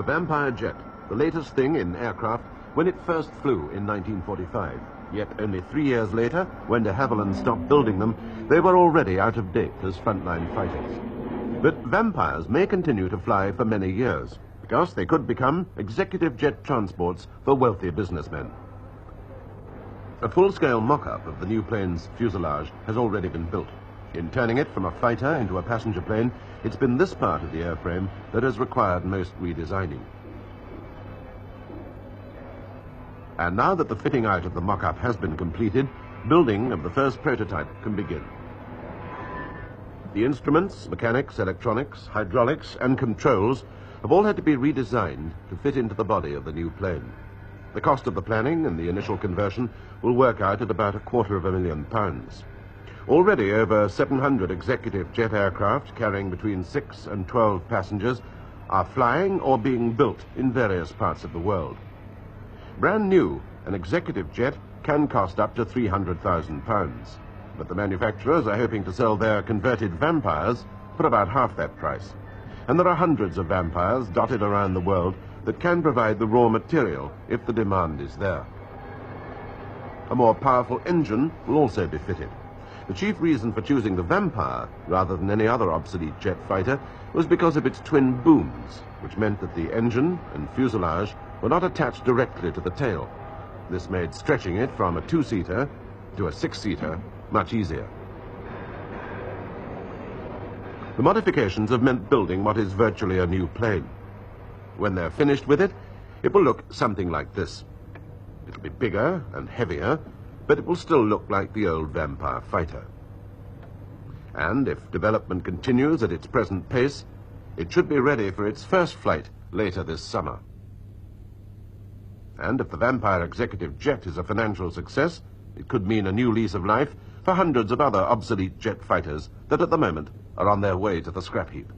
The Vampire jet, the latest thing in aircraft, when it first flew in 1945. Yet only 3 years later, when de Havilland stopped building them, they were already out of date as frontline fighters. But Vampires may continue to fly for many years, because they could become executive jet transports for wealthy businessmen. A full-scale mock-up of the new plane's fuselage has already been built. In turning it from a fighter into a passenger plane, it's been this part of the airframe that has required most redesigning. And now that the fitting out of the mock-up has been completed, building of the first prototype can begin. The instruments, mechanics, electronics, hydraulics, and controls have all had to be redesigned to fit into the body of the new plane. The cost of the planning and the initial conversion will work out at about £250,000. Already over 700 executive jet aircraft carrying between 6 and 12 passengers are flying or being built in various parts of the world. Brand new, an executive jet can cost up to £300,000, but the manufacturers are hoping to sell their converted Vampires for about half that price. And there are hundreds of Vampires dotted around the world that can provide the raw material if the demand is there. A more powerful engine will also be fitted. The chief reason for choosing the Vampire rather than any other obsolete jet fighter was because of its twin booms, which meant that the engine and fuselage were not attached directly to the tail. This made stretching it from a 2-seater to a 6-seater much easier. The modifications have meant building what is virtually a new plane. When they're finished with it, it will look something like this. It'll be bigger and heavier, but it will still look like the old Vampire fighter. And if development continues at its present pace, it should be ready for its first flight later this summer. And if the Vampire executive jet is a financial success, it could mean a new lease of life for hundreds of other obsolete jet fighters that at the moment are on their way to the scrap heap.